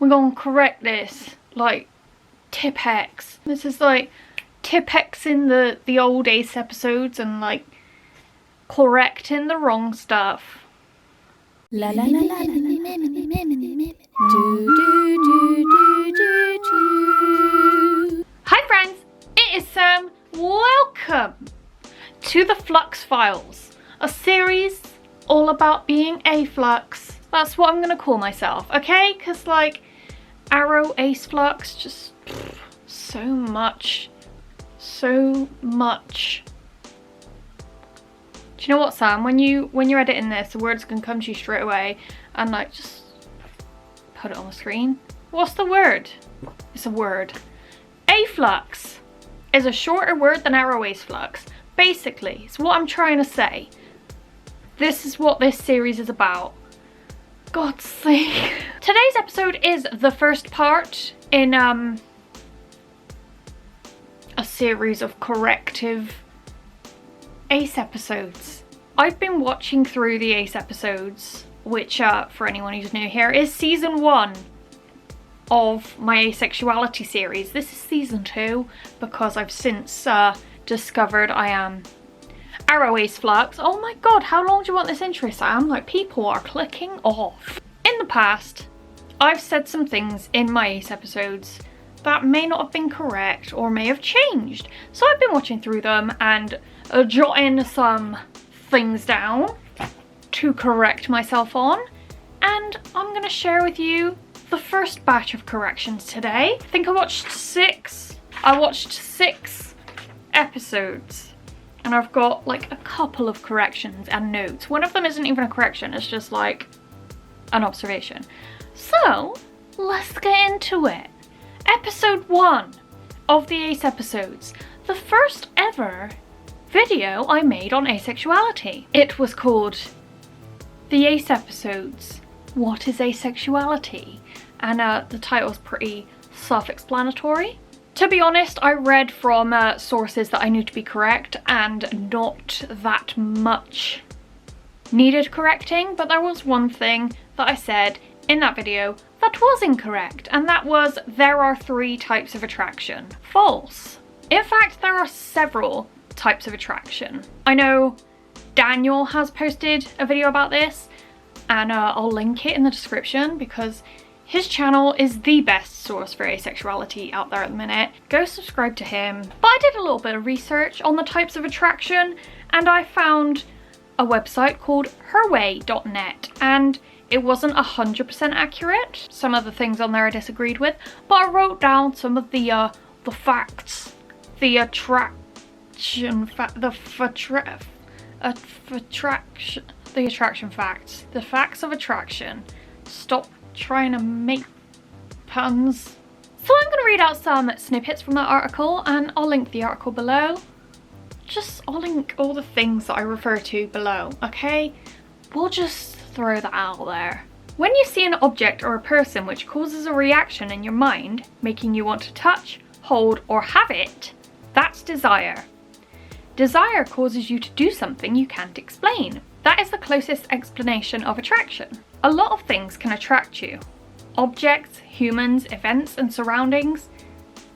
we're gonna correct this, like tip X. This is like tip X in the old Ace episodes and like correcting the wrong stuff. La la la la la. Hi friends, it is Sam. Welcome to the Flux Files, a series all about being a flux. That's what I'm gonna call myself, okay? Because like Arrow, Ace, Flux, just so much. Do you know what, Sam? When you're editing this, the words can come to you straight away, and like just put it on the screen. What's the word? It's a word. Aflux is a shorter word than Arrow, Ace, Flux. Basically, it's what I'm trying to say. This is what this series is about. God's sake. Today's episode is the first part in a series of corrective Ace episodes. I've been watching through the Ace episodes, which for anyone who's new here is season 1 of my asexuality series. This is season 2 because I've since discovered I am Arrow, Ace, Flux. Oh my god, how long do you want this intro, Sam? Like, people are clicking off. In the past, I've said some things in my Ace episodes that may not have been correct or may have changed. So I've been watching through them and jotting some things down to correct myself on. And I'm going to share with you the first batch of corrections today. I think I watched 6 episodes. And I've got like a couple of corrections and notes. One of them isn't even a correction, it's just like an observation. So let's get into it. Episode 1 of the Ace episodes. The first ever video I made on asexuality. It was called The Ace Episodes, What is Asexuality? And the title's pretty self-explanatory. To be honest, I read from sources that I knew to be correct and not that much needed correcting, but there was one thing that I said in that video that was incorrect, and that was there are 3 types of attraction. False. In fact, there are several types of attraction. I know Daniel has posted a video about this, and I'll link it in the description because his channel is the best source for asexuality out there at the minute. Go subscribe to him. But I did a little bit of research on the types of attraction, and I found a website called herway.net, and it wasn't 100% accurate. Some of the things on there I disagreed with, but I wrote down some of the facts, the attraction facts, the facts of attraction. Stop trying to make puns. So I'm going to read out some snippets from that article, and I'll link the article below. I'll link all the things that I refer to below, okay? We'll just throw that out there. When you see an object or a person which causes a reaction in your mind, making you want to touch, hold, or have it, that's desire. Desire causes you to do something you can't explain. That is the closest explanation of attraction. A lot of things can attract you. Objects, humans, events, and surroundings.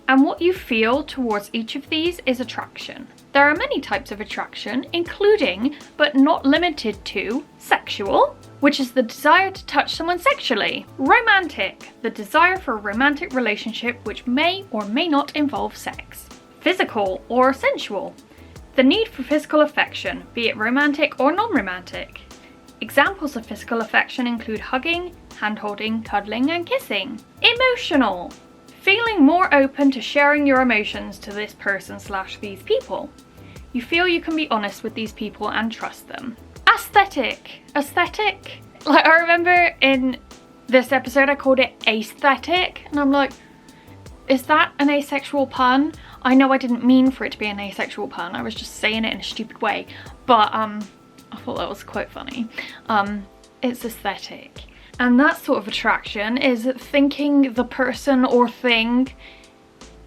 And what you feel towards each of these is attraction. There are many types of attraction, including, but not limited to, sexual, which is the desire to touch someone sexually. Romantic, the desire for a romantic relationship which may or may not involve sex. Physical or sensual, the need for physical affection, be it romantic or non-romantic. Examples of physical affection include hugging, hand-holding, cuddling, and kissing. Emotional, feeling more open to sharing your emotions to this person / these people. You feel you can be honest with these people and trust them. Aesthetic. Like, I remember in this episode I called it aesthetic, and I'm like, is that an asexual pun? I know I didn't mean for it to be an asexual pun, I was just saying it in a stupid way, but I thought that was quite funny. It's aesthetic. And that sort of attraction is thinking the person or thing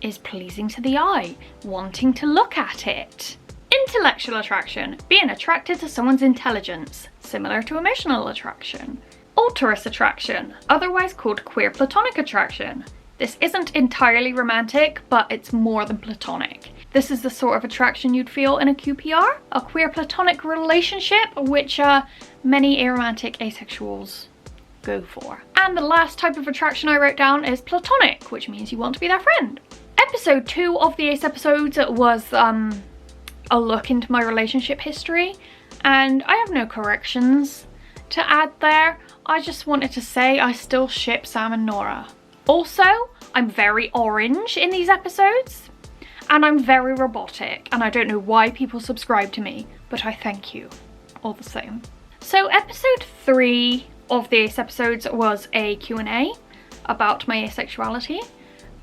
is pleasing to the eye, wanting to look at it. Intellectual attraction, being attracted to someone's intelligence, similar to emotional attraction. Altruist Attraction, otherwise called Queer Platonic Attraction. This isn't entirely romantic, but it's more than platonic. This is the sort of attraction you'd feel in a QPR, a queer platonic relationship, which many aromantic asexuals go for. And the last type of attraction I wrote down is platonic, which means you want to be their friend. Episode 2 of the Ace episodes was a look into my relationship history, and I have no corrections to add there. I just wanted to say I still ship Sam and Nora. Also, I'm very orange in these episodes, and I'm very robotic, and I don't know why people subscribe to me, but I thank you all the same. So episode 3 of the Ace episodes was a Q&A about my asexuality,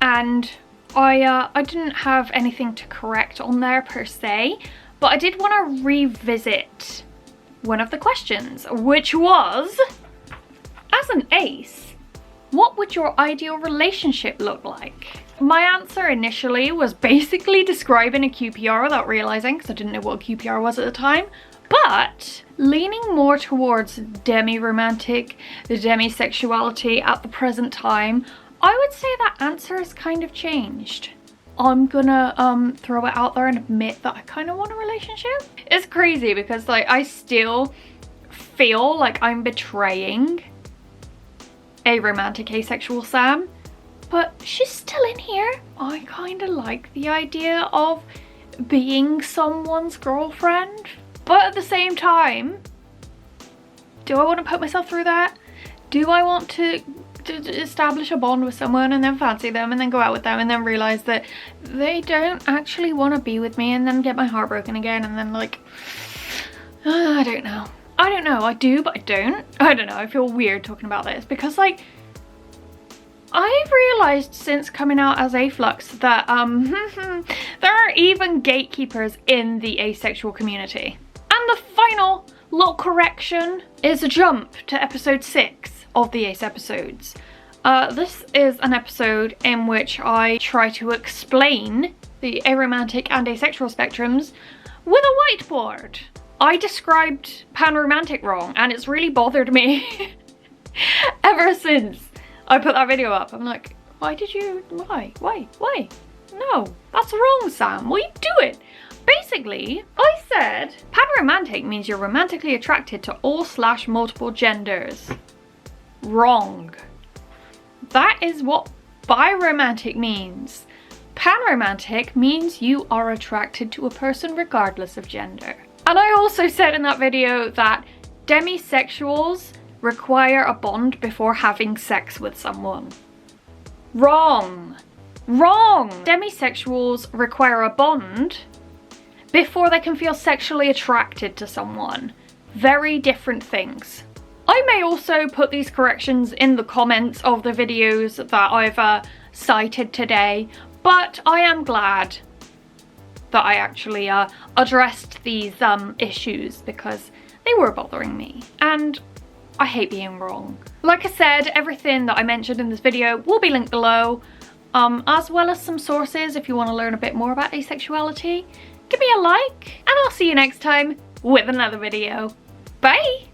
and I didn't have anything to correct on there per se, but I did want to revisit one of the questions, which was, as an ace, what would your ideal relationship look like? My answer initially was basically describing a QPR without realizing, because I didn't know what a QPR was at the time, but leaning more towards demi-romantic, demisexuality at the present time, I would say that answer has kind of changed. I'm gonna throw it out there and admit that I kind of want a relationship. It's crazy because like I still feel like I'm betraying a romantic asexual Sam, but she's still in here. I kind of like the idea of being someone's girlfriend, but at the same time, do I want to put myself through that? Do I want to establish a bond with someone and then fancy them and then go out with them and then realize that they don't actually want to be with me and then get my heart broken again and then like, I don't know. I do, but I don't. I don't know, I feel weird talking about this because like, I've realised since coming out as a Flux that there are even gatekeepers in the asexual community. And the final little correction is a jump to episode 6 of the Ace episodes. This is an episode in which I try to explain the aromantic and asexual spectrums with a whiteboard. I described panromantic wrong and it's really bothered me ever since I put that video up. I'm like, why? No, that's wrong, Sam. What are you doing? Basically, I said panromantic means you're romantically attracted to all/multiple genders. Wrong. That is what biromantic means. Panromantic means you are attracted to a person regardless of gender. And I also said in that video that demisexuals require a bond before having sex with someone. Wrong. Wrong. Demisexuals require a bond before they can feel sexually attracted to someone. Very different things. I may also put these corrections in the comments of the videos that I've cited today, but I am glad that I actually addressed these issues because they were bothering me and I hate being wrong. Like I said, everything that I mentioned in this video will be linked below, as well as some sources if you want to learn a bit more about asexuality. Give me a like and I'll see you next time with another video. Bye!